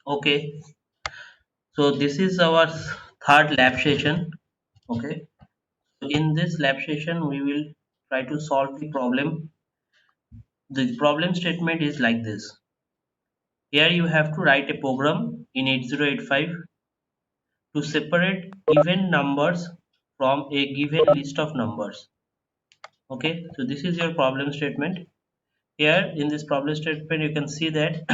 Okay, so this is our third lab session. Okay, so in this lab session, we will try to solve the problem. The problem statement is like this. Here you have to write a program in 8085 to separate even numbers from a given list of numbers. Okay, so this is your problem statement. Here in this problem statement, you can see that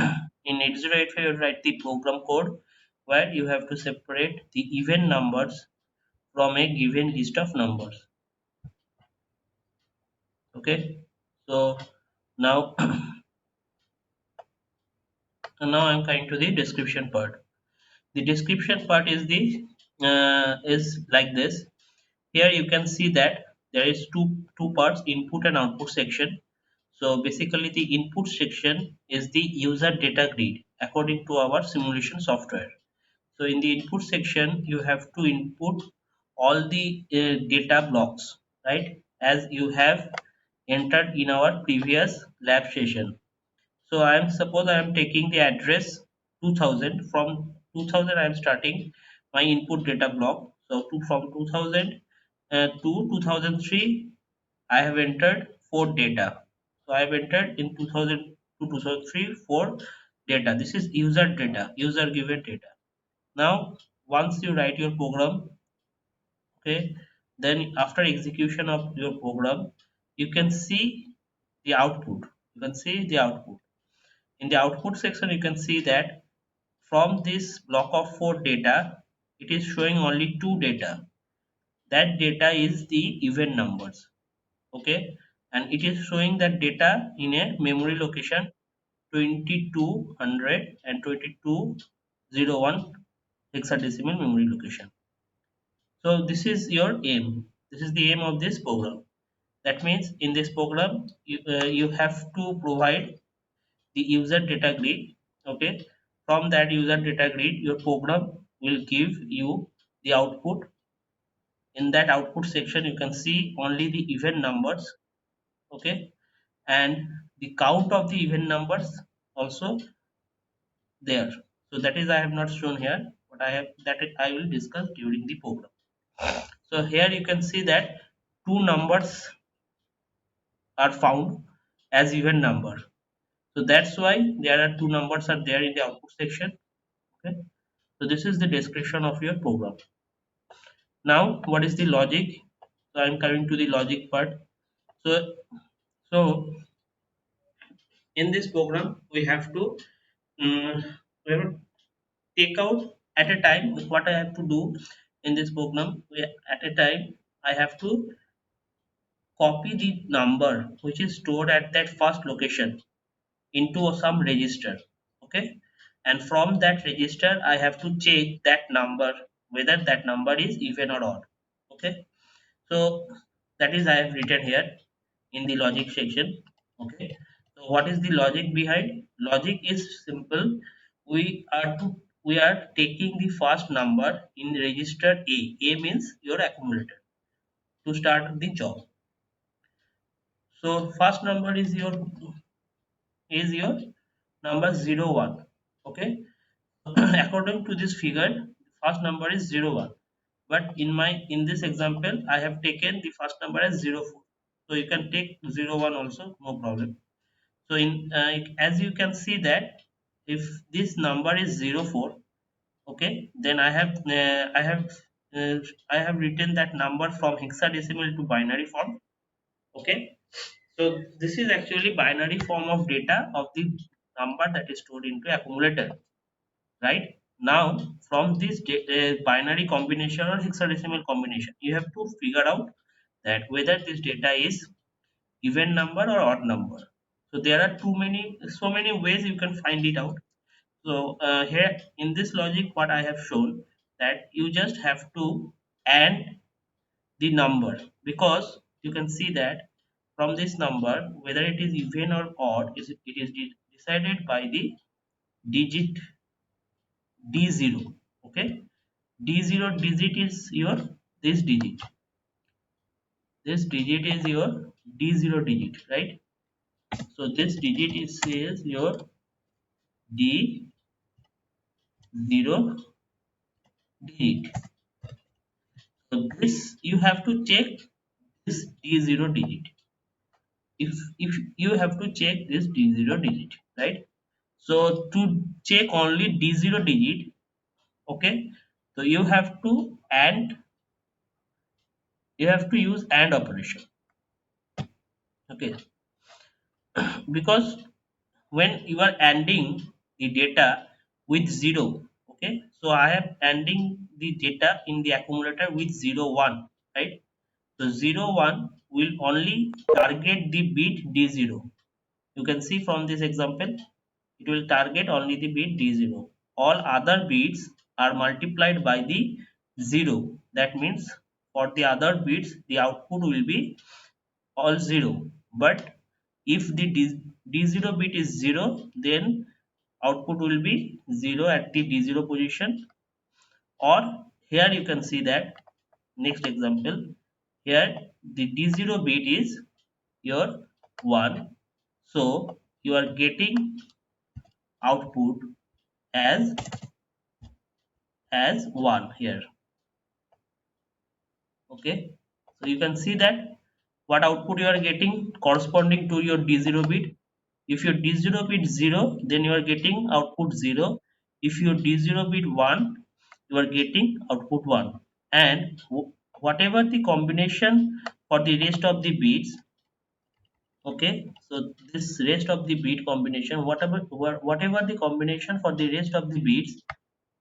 in 8085 you write the program code where you have to separate the even numbers from a given list of numbers. Okay, so now now I'm coming to the description part. The description part is the is like this. Here you can see that there is two parts, input and output section. So basically the input section is the user data grid according to our simulation software. So in the input section you have to input all the data blocks, right, as you have entered in our previous lab session. So I am suppose I am taking the address 2000. From 2000 I am starting my input data block. So from 2000 to 2003 I have entered four data. So I have entered in 2000 to 2003 four data. This is user data, user given data. Now once you write your program, okay, then after execution of your program, you can see the output. You can see the output. In the output section, you can see that from this block of four data, it is showing only two data. That data is the even numbers. Okay, and it is showing that data in a memory location 2200 and 2201 hexadecimal memory location. So this is your aim. This is the aim of this program. That means in this program, you have to provide the user data grid. Okay, from that user data grid your program will give you the output. In that output section you can see only the even numbers. Okay, and the count of the even numbers also there. So that is I have not shown here, but I have that I will discuss during the program. So here you can see that two numbers are found as even number. So that's why there are two numbers are there in the output section. Okay, so this is the description of your program. Now what is the logic? So I'm coming to the logic part. So so in this program we have to we have to take out at a time. What I have to do in this program, at a time I have to copy the number which is stored at that first location into some register. Okay, and from that register I have to check that number, whether that number is even or odd. Okay, so that is I have written here in the logic section. Okay, so what is the logic behind? Logic is simple. We are taking the first number in register A means your accumulator, to start the job. So first number is your number 01. Okay, according to this figure, first number is 01. But in this example, I have taken the first number as 04. So you can take 01 also, no problem. So in as you can see that if this number is 04, okay, then uh, I have written that number from hexadecimal to binary form. Okay, so this is actually binary form of data of the number that is stored into accumulator, right? Now from this binary combination or hexadecimal combination, you have to figure out that whether this data is even number or odd number. So there are so many ways you can find it out. So here in this logic what I have shown, that you just have to add the number, because you can see that from this number whether it is even or odd, it is decided by the digit d0. Okay, d0 digit is your this digit, this digit is your d0 digit, right? So this digit is says your d0. 0 digit. So this you have to check this D0 digit. If you have to check this D0 digit, right? So to check only D0 digit, okay, so you have to use AND operation, okay, because when you are ANDing the data with 0, okay, so I am ANDing the data in the accumulator with 0 1, right? So 0 1 will only target the bit D0. You can see from this example, it will target only the bit D0. All other bits are multiplied by the 0. That means for the other bits the output will be all 0. But if the D0 bit is 0, then output will be 0 at the D0 position. Or here you can see that next example, here the D0 bit is your 1, so you are getting output as 1 here, okay. So you can see that what output you are getting corresponding to your D0 bit. If your D0 bit 0, then you are getting output 0. If your D0 bit 1, you are getting output 1. And whatever the combination for the rest of the bits, okay, so this rest of the bit combination, whatever the combination for the rest of the bits,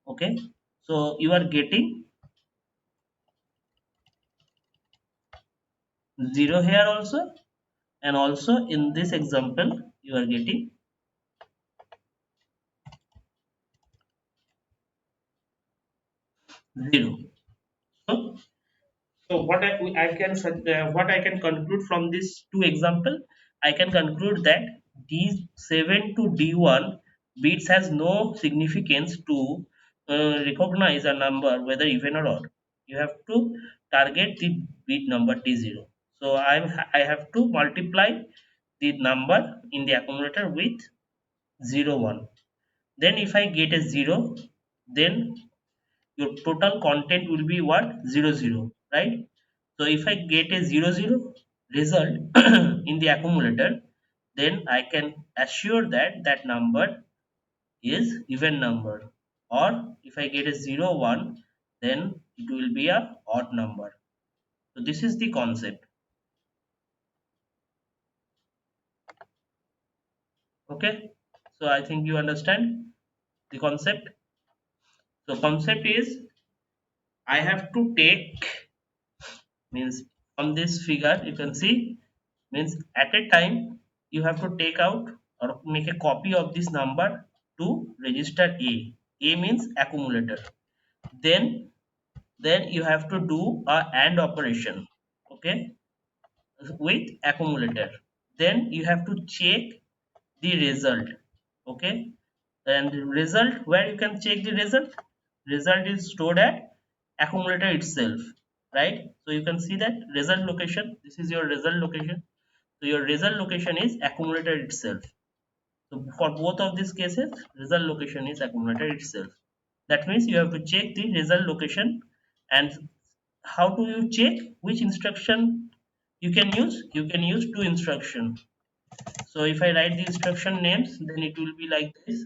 okay, so you are getting 0 here also, and also in this example you are getting 0. So what I can conclude from these two example, I can conclude that D7 to D1 bits has no significance to recognize a number whether even or odd. You have to target the bit number D0. So I have to multiply the number in the accumulator with 0 1. Then if I get a 0, then your total content will be what? 0 0, right? So if I get a 0 0 result in the accumulator, then I can assure that that number is even number. Or if I get a 0 1, then it will be a odd number. So this is the concept. Okay. So I think you understand the concept. So concept is I have to take, means from this figure you can see, means at a time you have to take out or make a copy of this number to register A means accumulator. Then then you have to do a AND operation, okay, with accumulator. Then you have to check the result, okay. And the result, where you can check the result is stored at accumulator itself, right? So you can see that result location, this is your result location. So your result location is accumulator itself. So for both of these cases, result location is accumulator itself. That means you have to check the result location. And how do you check which instruction you can use? You can use two instruction. So if I write the instruction names, then it will be like this: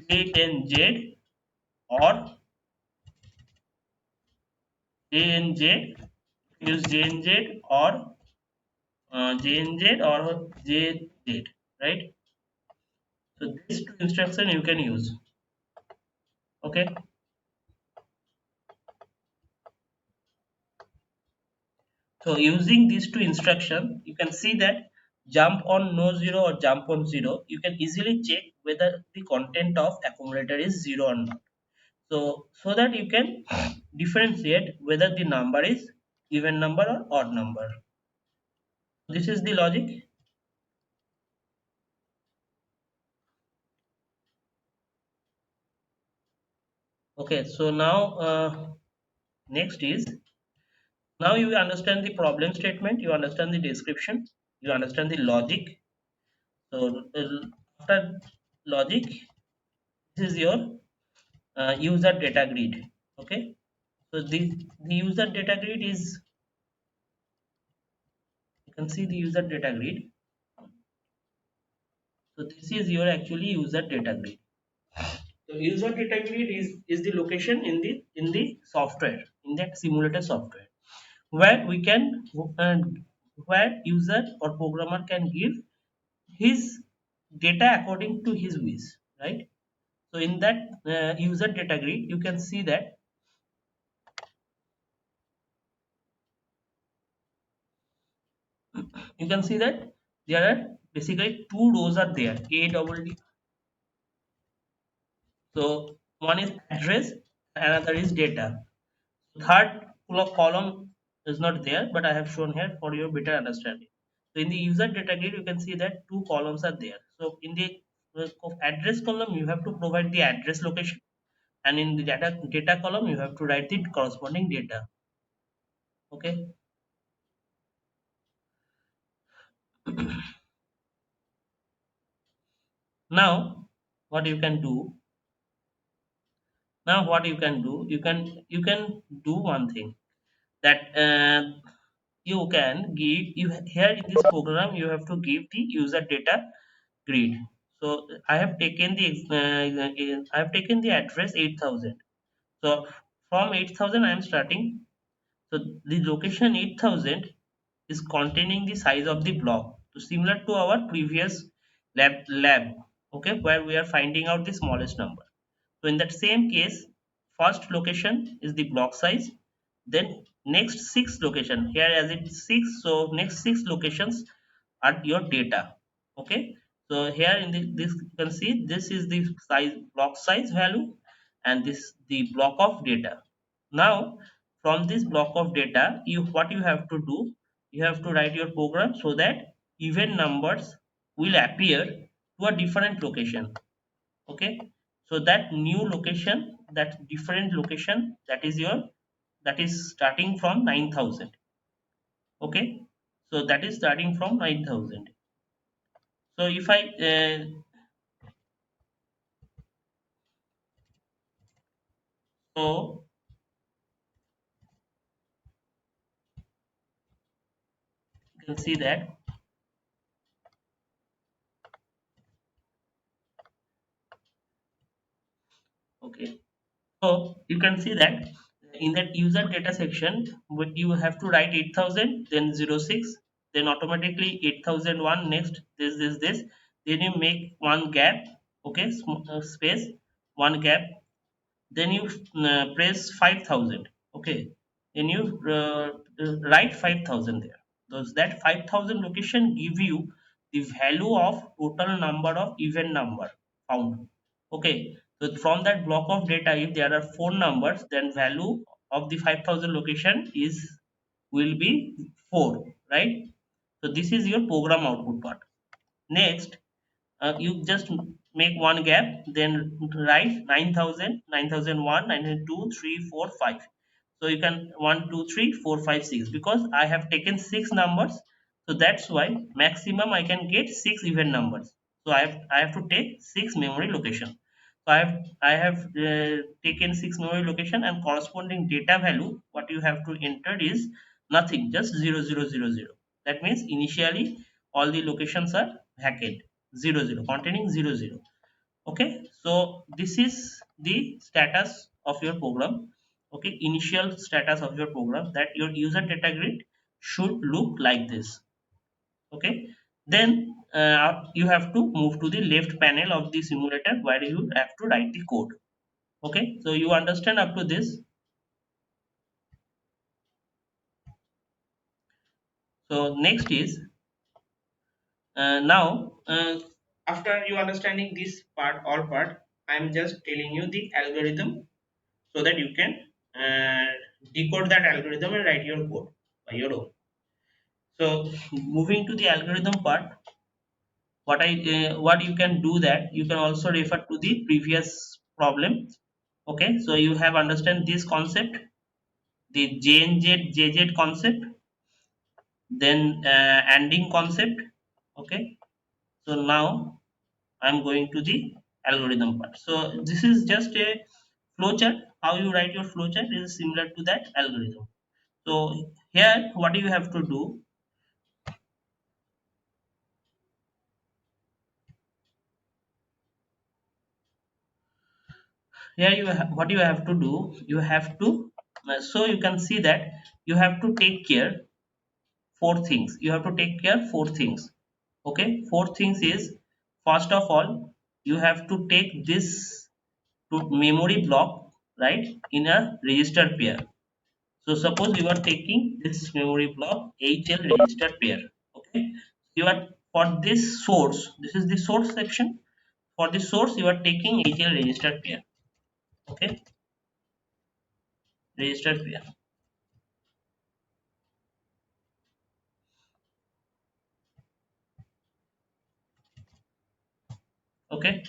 J and Z, or J and Z, use J and Z, or J and Z, or J Z, right? So these two instruction you can use. Okay. So using these two instruction, you can see that jump on no zero or jump on zero, you can easily check whether the content of accumulator is zero or not. So that you can differentiate whether the number is even number or odd number. This is the logic. Okay, so now next is, now you understand the problem statement, you understand the description, you understand the logic. So after logic, This is your user data grid. Okay, so the user data grid is, you can see the user data grid. So this is your actually user data grid. So user data grid is the location in the software, in that simulator software, where we can uh, where user or programmer can give his data according to his wish, right? So in that user data grid, you can see that there are basically two rows are there, a double d. So one is address, another is data. Third column is not there, but I have shown here for your better understanding. So in the user data grid, you can see that two columns are there. So in the address column, you have to provide the address location, and in the data column, you have to write the corresponding data. Okay. Now, what you can do? Now, what you can do? You can do one thing, that you can give you here in this program, you have to give the user data grid. So I have taken the I have taken the address 8,000. So from 8,000 I am starting. So the location 8,000 is containing the size of the block, so similar to our previous lab, okay, where we are finding out the smallest number. So in that same case, first location is the block size, then next six location, here as it's six, so next six locations are your data. Okay, so here in this you can see this is the size, block size value, and this the block of data. Now from this block of data, you what you have to do, you have to write your program so that even numbers will appear to a different location. Okay, so that new location, that different location, that is your, that is starting from 9,000. Okay, so that is starting from 9,000. So if I so you can see that. Okay, so you can see that in that user data section, you have to write 8,000, then 06, then automatically 8,001, next this, then you make one gap. Okay, space, one gap, then you press 5,000. Okay, then you write 5,000 there. Those that 5,000 location give you the value of total number of even number found. Okay, so from that block of data, if there are four numbers, then value of the 5,000 location is will be 4, right? So this is your program output part. Next, you just make one gap, then write 9,000, 9,001, 9,002, 3, 4, 5. So you can 1, 2, 3, 4, 5, 6, because I have taken 6 numbers, so that's why maximum I can get 6 even numbers. So I have to take 6 memory location. So I have taken 6 memory location, and corresponding data value what you have to enter is nothing, just 0000. That means initially all the locations are vacant, 00 containing 00. Okay, so this is the status of your program. Okay, initial status of your program, that your user data grid should look like this. Okay, then you have to move to the left panel of the simulator where you have to write the code. Okay, so you understand up to this. So next is now after you understanding this part, all part, I am just telling you the algorithm so that you can uh, decode that algorithm and write your code by your own. So moving to the algorithm part, what you can do, that you can also refer to the previous problem. Okay, so you have understand this concept, the JNZ JZ concept, then ANDing concept. Okay, so now I'm going to the algorithm part. So this is just a flowchart. How you write your flowchart is similar to that algorithm. So here what you have to do, here you have, what you have to do, you have to so you can see that you have to take care four things. You have to take care four things. Okay, four things is, first of all, you have to take this to memory block, right, in a register pair. So suppose you are taking this memory block HL register pair. Okay, you are, for this source, this is the source section. For the source you are taking HL register pair. Okay, register pair. Okay,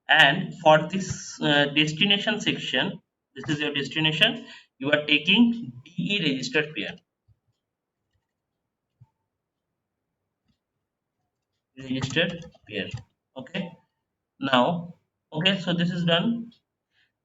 and for this destination section, this is your destination, you are taking DE registered pair. Registered pair. Okay, now, okay, so this is done.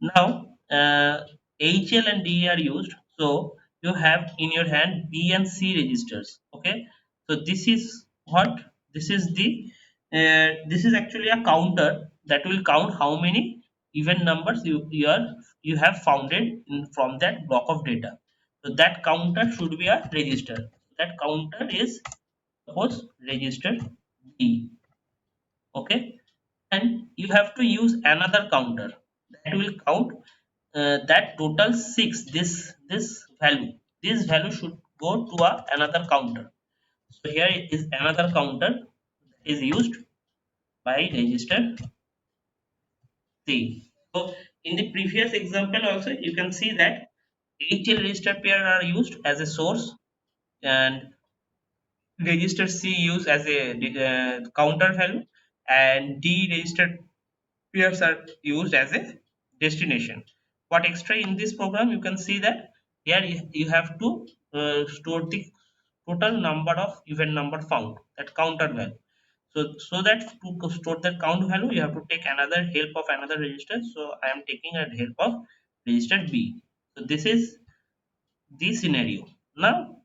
Now HL and DE are used, so you have in your hand B and C registers. Okay, so this is what, this is the this is actually a counter that will count how many even numbers you have founded from that block of data. So that counter should be a register. That counter is, suppose, register D. Okay, and you have to use another counter that will count that total 6. This value should go to another counter. So here is another counter that is used by register C. So in the previous example also you can see that HL register pair are used as a source, and register C used as a counter value, and D register pairs are used as a destination. What extra in this program, you can see that here you have to store the total number of even number found, that counter value. So that to store that count value you have to take another help of another register. So I am taking a help of register B. So this is the scenario. Now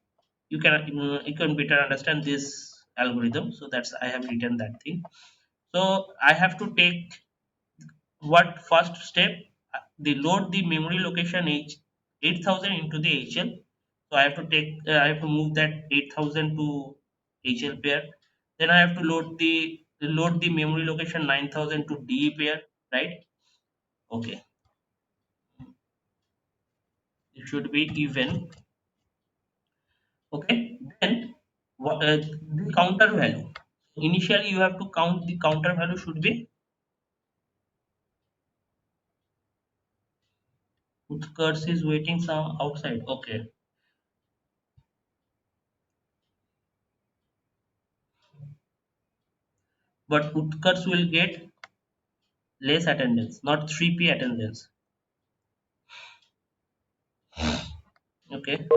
you can better understand this algorithm. So that's, I have written that thing. So I have to take what first step, they load the memory location H 8000 into the HL. So I have to take I have to move that 8000 to HL pair. Then I have to load the memory location 9000 to DE pair, right? Okay, it should be even. Okay, then the counter value, initially you have to count the counter value should be, Utkarsh is waiting some outside. Okay, but Utkarsh will get less attendance, not 3P attendance. Okay,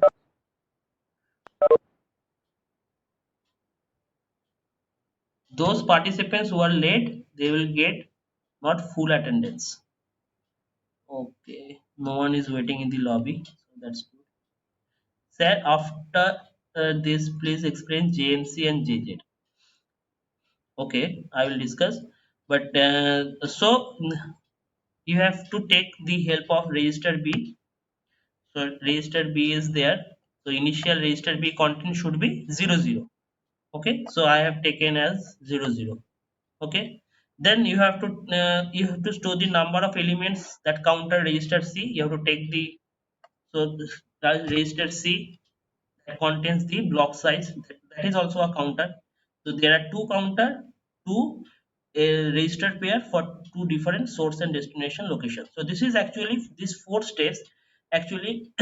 those participants who are late, they will get not full attendance. Okay, no one is waiting in the lobby, so that's good. Sir, after this, please explain JMC and JZ. Okay, I will discuss. But so you have to take the help of register B. So register B is there. So initial register B content should be 00. Okay, so I have taken as 00. Okay, then you have to store the number of elements that counter register C. You have to take the, so the register C that contains the block size, that is also a counter. So there are two counter, two a register pair for two different source and destination locations. So this is actually, these four steps actually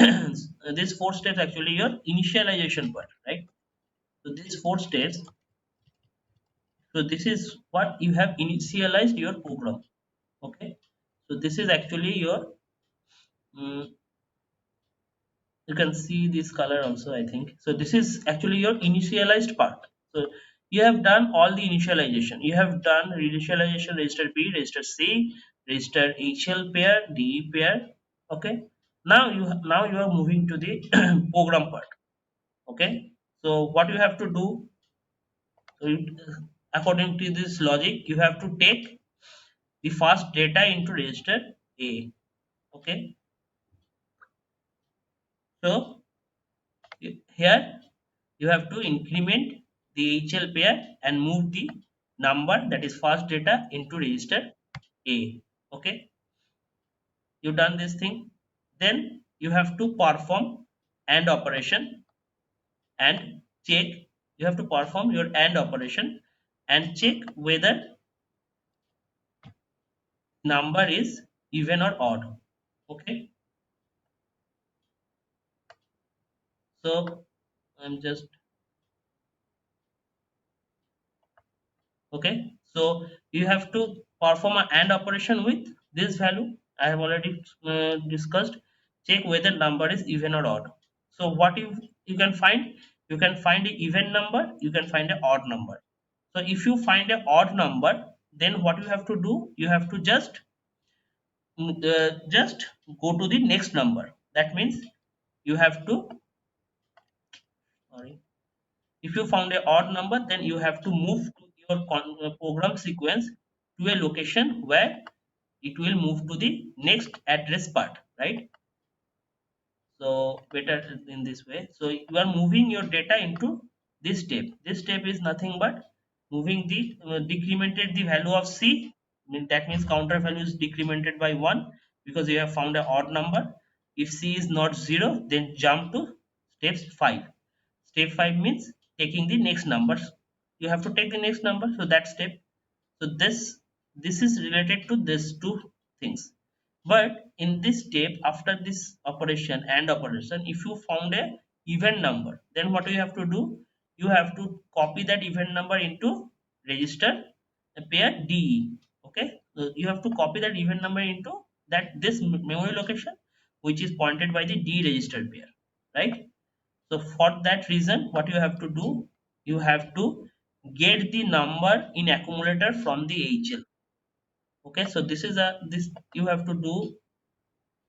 these four steps actually your initialization part, right? So these four steps, so this is what you have initialized your program. Okay, so this is actually your mm, you can see this color also, I think. So this is actually your initialized part. So you have done all the initialization. You have done initialization register B, register C, register HL pair, DE pair. Okay, now you are moving to the program part. Okay, so what you have to do, so according to this logic, you have to take the first data into register A. Okay, so here you have to increment the HL pair and move the number, that is first data, into register A. Okay, you done this thing. Then you have to perform AND operation and check. You have to perform your AND operation and check whether number is even or odd. Okay, so I'm just okay, so you have to perform an AND operation with this value. I have already discussed. Check whether number is even or odd. So what you can find, you can find an even number, you can find an odd number. So if you find an odd number, then what you have to do, you have to just go to the next number. That means you have to, sorry, if you found a odd number, then you have to move to your program sequence to a location where it will move to the next address part, right? So better in this way. So you are moving your data into this step. This step is nothing but moving the decremented the value of C. That means counter value is decremented by 1 because you have found an odd number. If C is not 0, then jump to step 5. Step 5 means taking the next numbers. You have to take the next number, so that step. So this is related to these two things. But in this step, after this operation and operation, if you found a even number, then what you have to do? You have to copy that even number into register pair DE. Okay, so you have to copy that even number into that this memory location, which is pointed by the D register pair, right? So for that reason, what you have to do, you have to get the number in accumulator from the HL. Okay, so this is a this you have to do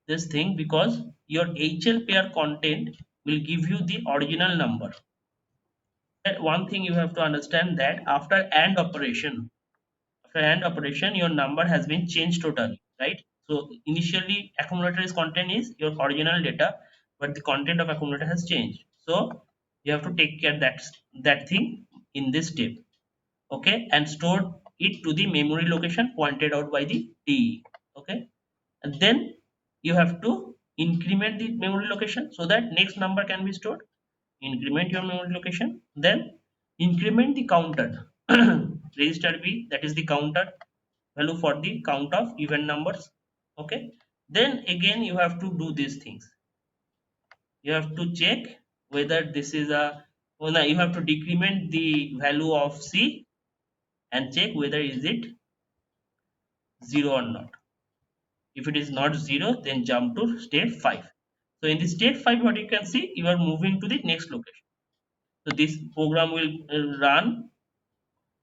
this thing because your HL pair content will give you the original number. And one thing you have to understand that after AND operation, your number has been changed totally, right? So initially accumulator is content is your original data, but the content of accumulator has changed. So you have to take care that thing in this step. Okay, and store it to the memory location pointed out by the DE. Okay, and then you have to increment the memory location so that next number can be stored. Increment your memory location, then increment the counter register B, that is the counter value for the count of even numbers. Okay, then again you have to do these things. You have to check whether this is a, well, no, you have to decrement the value of C and check whether is it 0 or not. If it is not 0, then jump to state 5. So in the state 5, what you can see, you are moving to the next location. So this program will run,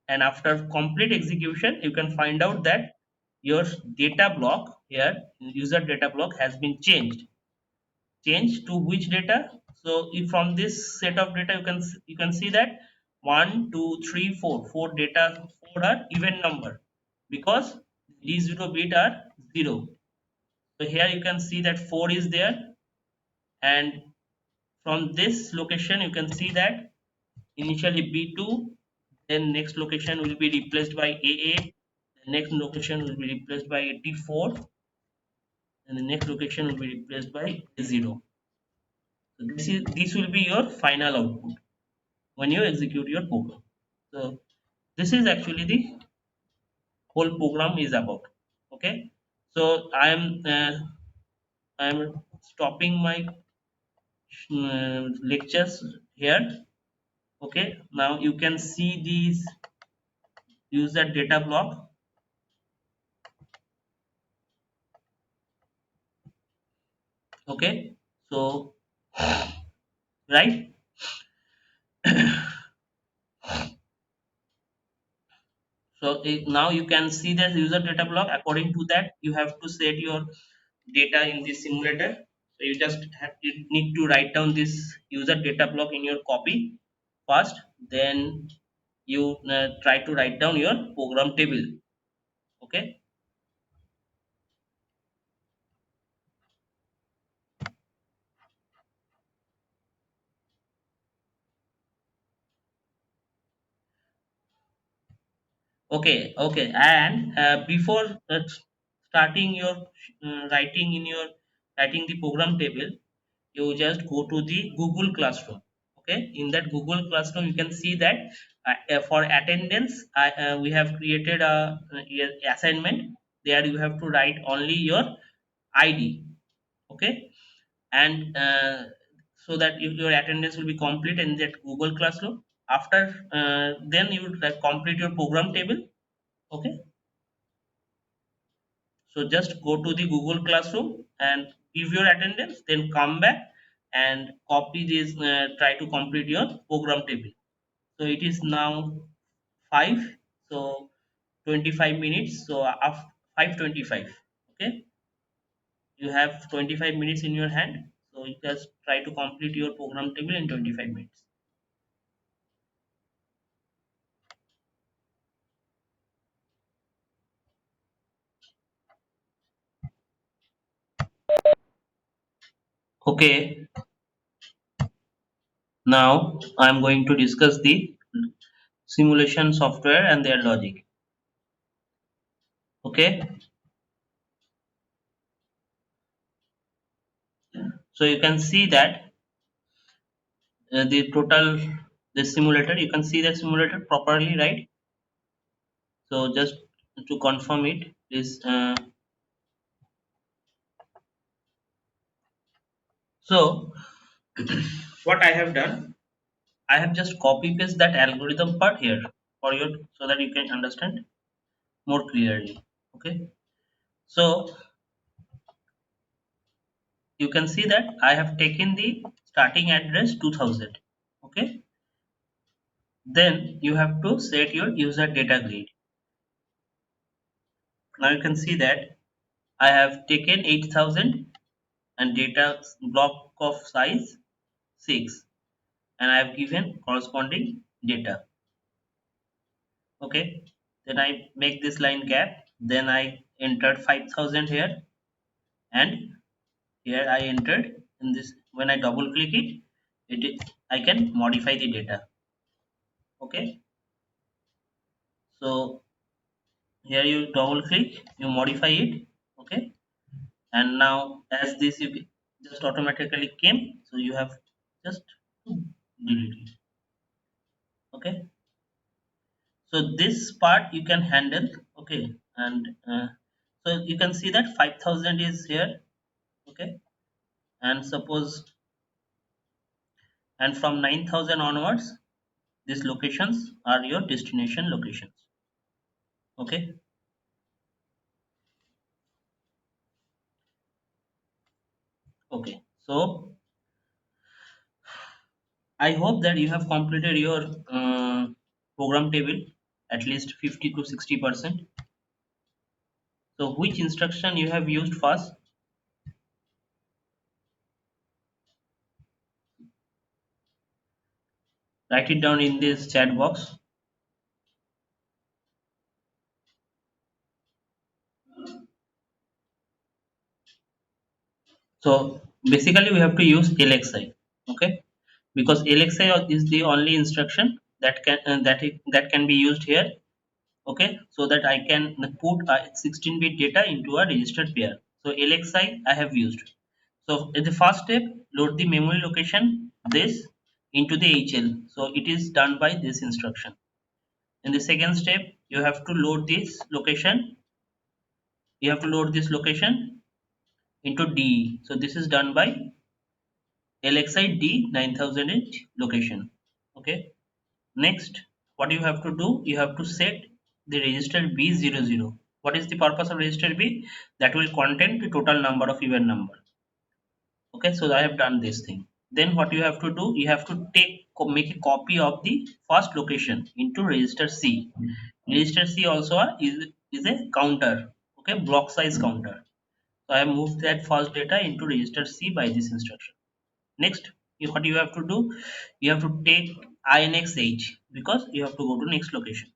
and after complete execution, you can find out that your data block here, user data block, has been changed. Changed to which data? So if from this set of data, you can see that 1, 2, 3, 4, 4 data, 4 are even number because D0 bit are 0. So here you can see that 4 is there, and from this location you can see that initially B2, then next location will be replaced by AA, the next location will be replaced by D4, and the next location will be replaced by A0. So this will be your final output when you execute your program. So this is actually the whole program is about. Okay, so I am stopping my lectures here. Okay, now you can see these user data block. Okay, so right, So now you can see the user data block. According to that, you have to set your data in the simulator. So you need to write down this user data block in your copy first. Then you try to write down your program table. Okay. Okay, and before starting your writing the program table, you just go to the Google Classroom. Okay, in that Google Classroom, you can see that for attendance, we have created a assignment. There you have to write only your ID. Okay, and so that your attendance will be complete in that Google Classroom. After then you would complete your program table. Okay, so just go to the Google Classroom and give your attendance, then come back and copy this, try to complete your program table. So it is now 5, so 25 minutes. So after 5:25, okay, you have 25 minutes in your hand. So you just try to complete your program table in 25 minutes. Okay, now I'm going to discuss the simulation software and their logic. Okay, so you can see that the total this simulator, you can see the simulator properly, right? So just to confirm it is so what I have done, I have just copy paste that algorithm part here for you so that you can understand more clearly. Okay, so you can see that I have taken the starting address 2000. Okay, then you have to set your user data grid. Now you can see that I have taken 8000 and data block of size 6, and I have given corresponding data. Okay, then I make this line gap, then I entered 5000 here, and here I entered in this. When I double click it, it is, I can modify the data. Okay, so here you double click, you modify it. Okay, and now as this you just automatically came, so you have just to delete it. Okay, so this part you can handle. Okay, and so you can see that 5000 is here. Okay, and suppose, and from 9000 onwards, these locations are your destination locations. Okay, okay, so I hope that you have completed your program table at least 50 to 60%. So which instruction you have used first? Write it down in this chat box. So basically we have to use LXI. Okay, because LXI is the only instruction that that can be used here. Okay, so that I can put a 16-bit data into a registered pair. So LXI I have used. So in the first step, load the memory location this into the HL. So it is done by this instruction. In the second step, you have to load this location. You have to load this location into DE. So this is done by LXI D 9000H location. Okay. Next, what you have to do, you have to set the register B00. What is the purpose of register B? That will contain the total number of event number. Okay, so I have done this thing. Then what you have to do, you have to make a copy of the first location into register C. Register C also is a counter, okay, block size counter. So I have moved that first data into register C by this instruction. Next, what you have to do, you have to take INXH because you have to go to next location.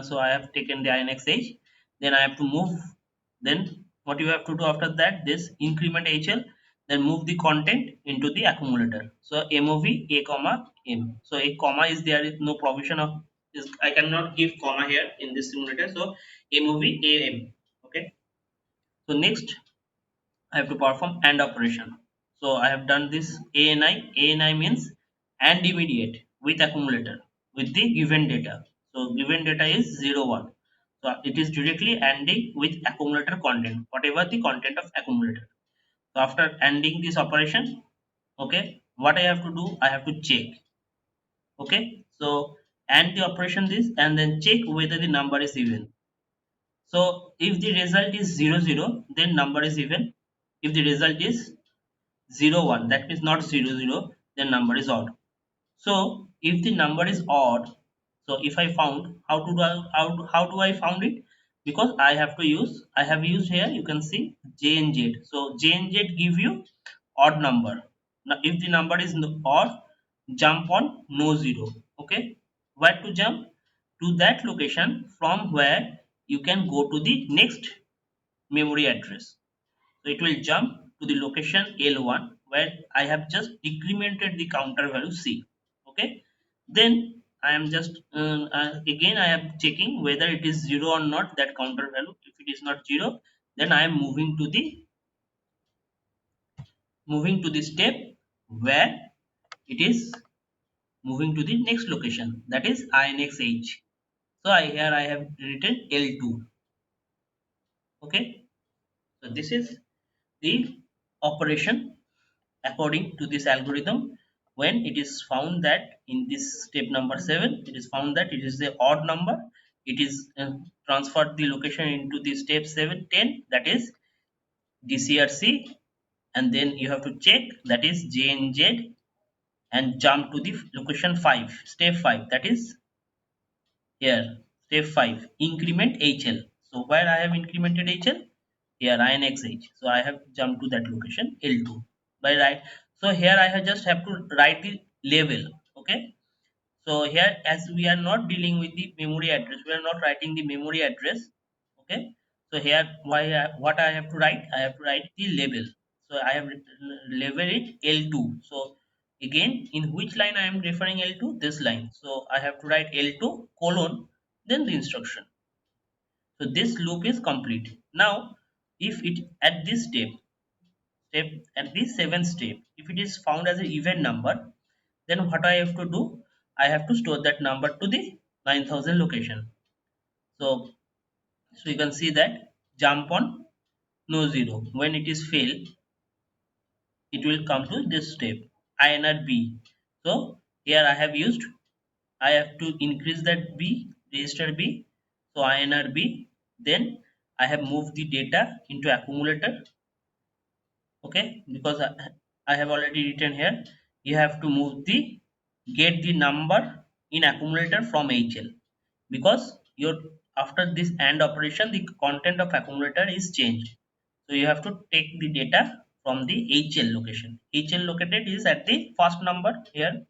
So I have taken the INXH. Then I have to move. Then what you have to do after that, this increment HL. Then move the content into the accumulator. So MOV A comma M. So a comma is there is no provision of this. I cannot give comma here in this simulator. So MOV AM. Okay. So next I have to perform AND operation. So I have done this ANI. ANI means AND immediate with accumulator with the given data. So given data is 0 1. So it is directly ANDing with accumulator content, whatever the content of accumulator. So after ANDing this operation, okay, what I have to do, I have to check. Okay, so AND the operation this and then check whether the number is even. So if the result is 0 0, then number is even. If the result is 0 1, that means not 0 0, then number is odd. So if the number is odd, so if I found how do I found it, because I have used here, you can see J and Z. So J and Z give you odd number. Now if the number is odd, jump on no zero. Okay, where to jump? To that location from where you can go to the next memory address. So it will jump to the location L1 where I have just decremented the counter value C. Okay. Then I am just again I am checking whether it is 0 or not, that counter value. If it is not 0, then I am moving to the step where it is moving to the next location, that is INXH. So here I have written L2. Okay. So this is the operation according to this algorithm. When it is found that in this step number 7 it is found that it is the odd number, it is transferred the location into the step 7 10, that is DCRC, and then you have to check, that is JNZ, and jump to the location 5 step 5, that is here step 5 increment HL. So where I have incremented HL, here INXH, so I have jumped to that location L2 by right. So here I have just have to write the label. Okay, so here as we are not dealing with the memory address, we are not writing the memory address. Okay, so here what I have to write, I have to write the label. So I have label it L2. So again, in which line I am referring L2, this line, so I have to write L2 colon then the instruction. So this loop is complete. Now if it at this step at this seventh step, if it is found as an even number, then what I have to do, I have to store that number to the 9000 location. So so you can see that jump on no zero, when it is fail, it will come to this step INR B. So here I have used, I have to increase that B, register B. So INR B. Then I have moved the data into accumulator. Okay, because I have already written here. You have to move the get the number in accumulator from HL, because your after this AND operation the content of accumulator is changed. So you have to take the data from the HL location. HL located is at the first number here.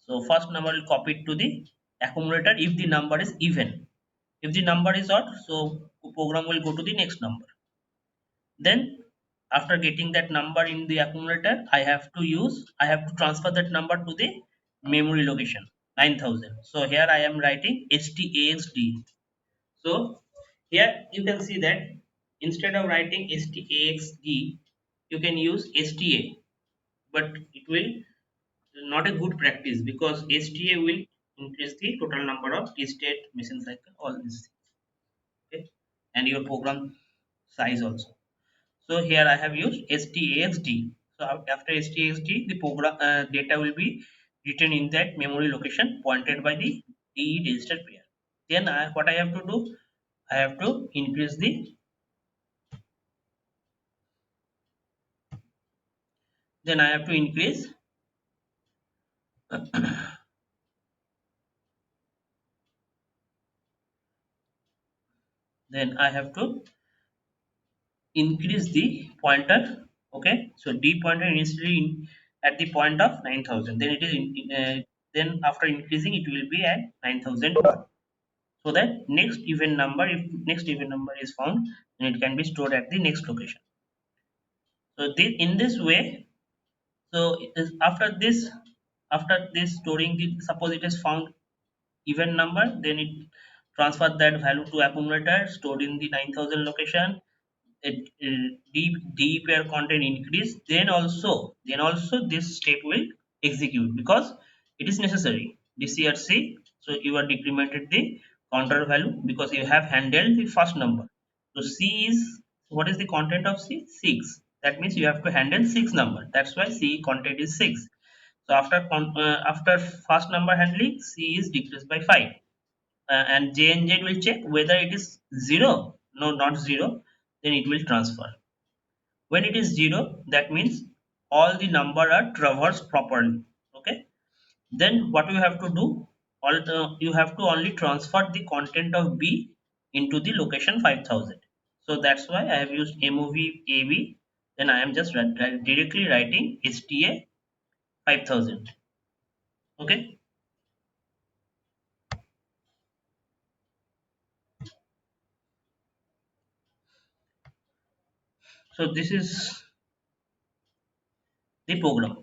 So first number will copy it to the accumulator if the number is even. If the number is odd, so program will go to the next number. Then after getting that number in the accumulator, I have to transfer that number to the memory location 9000. So here I am writing HTAXD. So here you can see that instead of writing HTAXD, you can use STA, but it will not a good practice because STA will increase the total number of T-state machine cycle, all these things, okay, and your program size also. So here I have used STAXD. So after STAXD, the program data will be written in that memory location pointed by the DE register pair. Then what I have to do, I have to increase the, then I have to increase then I have to increase the pointer. Okay, so D pointer initially at the point of 9000, then it is then after increasing it will be at 9001, so that next even number, if next even number is found, then it can be stored at the next location. So in this way, so it is after this storing the, suppose it is found even number, then it transfer that value to accumulator stored in the 9000 location. It D pair content increase, then also this step will execute because it is necessary DCRC. So you are decremented the counter value because you have handled the first number. So C is, what is the content of C? 6. That means you have to handle 6 number. That's why C content is 6. So after first number handling, C is decreased by 5, and J and Z will check whether it is 0. No, not 0. Then it will transfer. When it is 0, that means all the number are traversed properly. Okay. Then what you have to do? You have to only transfer the content of B into the location 5000. So that's why I have used MOV AB. Then I am just directly writing HTA 5000. Okay. So this is the program.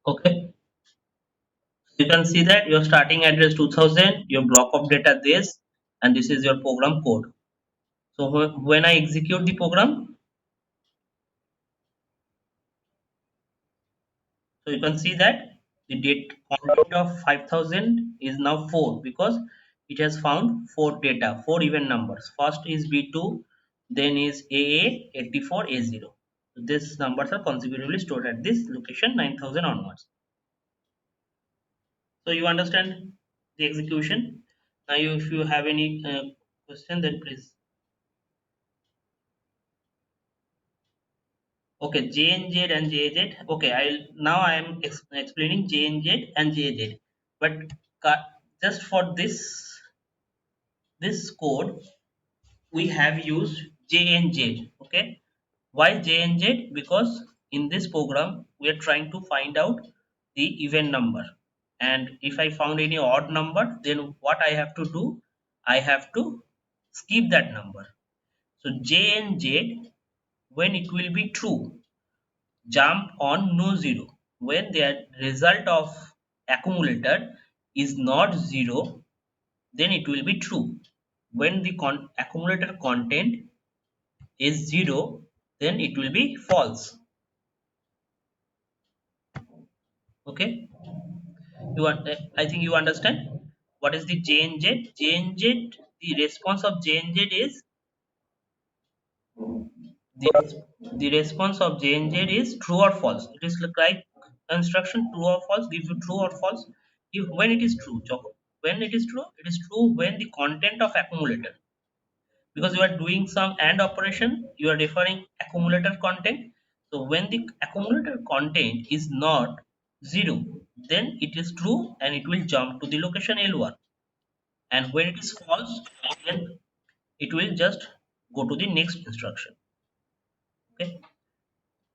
Okay. You can see that your starting address 2000, your block of data this, and this is your program code. So when I execute the program, so you can see that the date content of 5000 is now 4 because it has found 4 data, 4 even numbers. First is B2, then is AA 84 A0. So these numbers are consecutively stored at this location 9000 onwards. So you understand the execution. Now if you have any question, then please. Okay, JNZ and JZ. Okay, I am explaining JNZ and JZ. But just for this code, we have used JNZ. Okay, why JNZ? Because in this program we are trying to find out the even number, and if I found any odd number, then what I have to do? I have to skip that number. So JNZ, when it will be true, jump on no zero. When the result of accumulator is not 0, then it will be true. When the accumulator content is 0, then it will be false. Okay, I think you understand what is the JNZ. JNZ, the response of JNZ is the response of JNZ is true or false. It is like instruction true or false, give you true or false. If when it is true, when it is true when the content of accumulator, because you are doing some AND operation, you are referring accumulator content. So when the accumulator content is not 0, then it is true and it will jump to the location L1. And when it is false, then it will just go to the next instruction. Okay.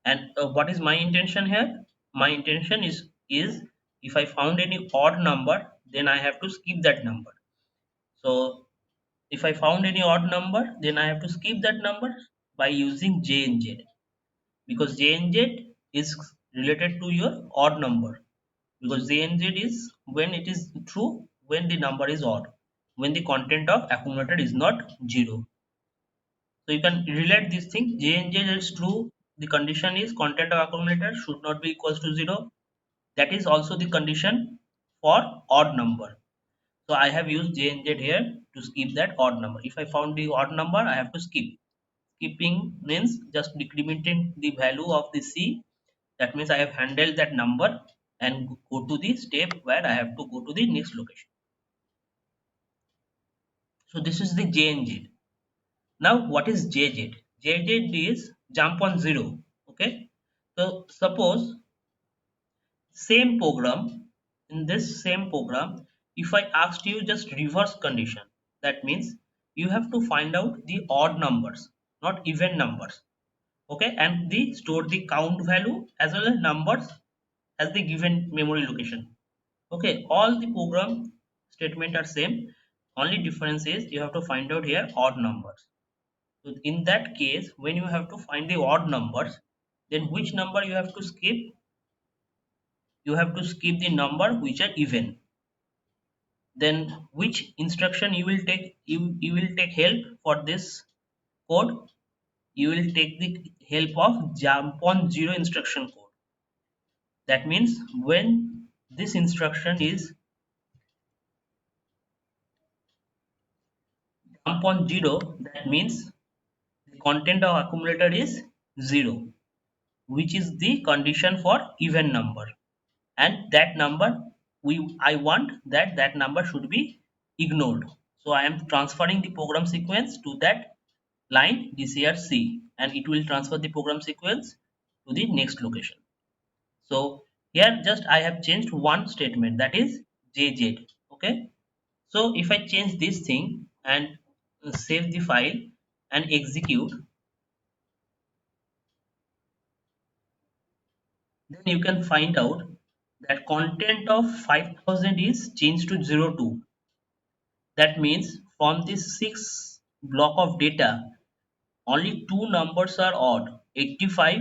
And what is my intention here? My intention is if I found any odd number, then I have to skip that number. So if I found any odd number, then I have to skip that number by using J and Z, because J and Z is related to your odd number, because J and Z is when it is true when the number is odd, when the content of accumulator is not 0. So you can relate this thing. J and J is true. The condition is content of accumulator should not be equals to 0. That is also the condition for odd number. So I have used J and Z here to skip that odd number. If I found the odd number, I have to skip. Skipping means just decrementing the value of the C That means I have handled that number and go to the step where I have to go to the next location. So this is the JNZ. Now what is JZ? JZ is jump on zero. Okay. So suppose same program, in this same program, if I asked you just reverse condition, that means you have to find out the odd numbers, not even numbers. Okay, and the store the count value as well as numbers as the given memory location. Okay, all the program statement are same. Only difference is you have to find out here odd numbers. So in that case, when you have to find the odd numbers, then which number you have to skip? You have to skip the number which are even. Then which instruction you will take? You will take help for this code. You will take the help of jump on zero instruction code. That means when this instruction is jump on zero, that means the content of accumulator is zero, which is the condition for even number. And that number I want that number should be ignored. So I am transferring the program sequence to that line DCRC, and it will transfer the program sequence to the next location. So here just I have changed one statement, that is JZ. Okay. So if I change this thing and save the file and execute, then you can find out that content of 5000 is changed to 02. That means from this 6 block of data, only two numbers are odd, 85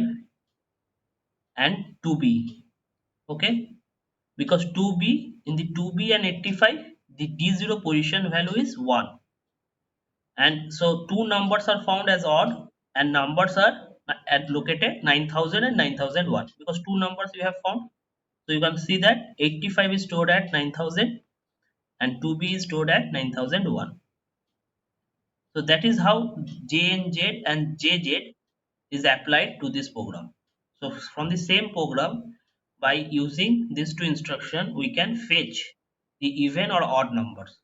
and 2b. Okay, because 2b, in the 2b and 85, the d0 position value is 1, and so two numbers are found as odd and numbers are at located 9000 and 9001, because two numbers you have found. So you can see that 85 is stored at 9000 and 2b is stored at 9001. So that is how JNZ and JZ is applied to this program. So from the same program, by using these two instructions, we can fetch the even or odd numbers.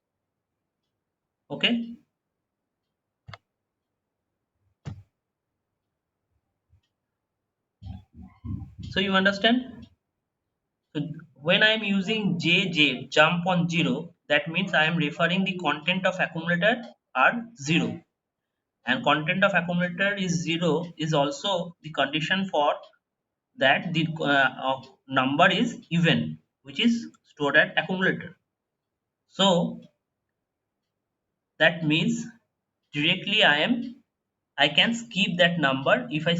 Okay. So you understand? So when I am using JJ jump on zero, that means I am referring the content of accumulator are zero, and content of accumulator is zero is also the condition for that the number is even, which is stored at accumulator. So that means directly I can skip that number if I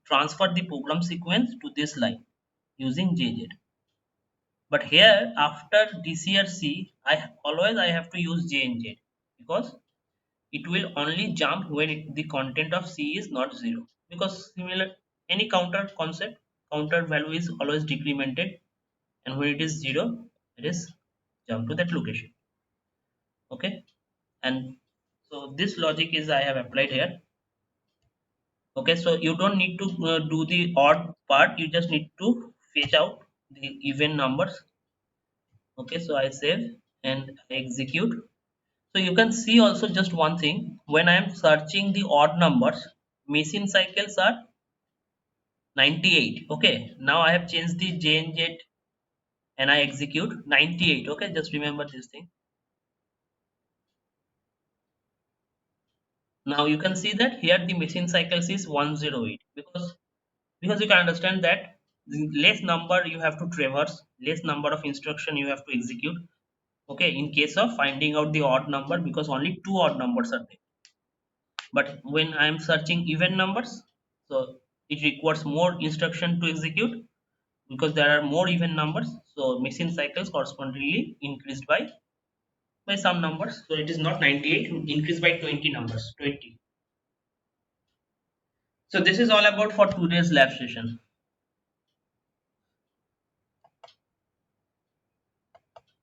transfer the program sequence to this line using JZ. But here after DCRC, I have to use JNZ, because it will only jump when the content of C is not zero. Because similar any counter concept, counter value is always decremented, and when it is zero, it is jump to that location. Okay, and so this logic is I have applied here. Okay, so you don't need to do the odd part, you just need to fetch out the even numbers. Okay, so I save and I execute. So you can see also just one thing, when I am searching the odd numbers, machine cycles are 98. Okay, now I have changed the JNZ and I execute 98. Okay, just remember this thing. Now you can see that here the machine cycles is 108, because you can understand that the less number you have to traverse, less number of instruction you have to execute. Okay, in case of finding out the odd number, because only two odd numbers are there. But when I am searching even numbers, so it requires more instruction to execute, because there are more even numbers. So machine cycles correspondingly increased by some numbers. So it is not 98, increased by 20 numbers, 20. So this is all about for today's lab session.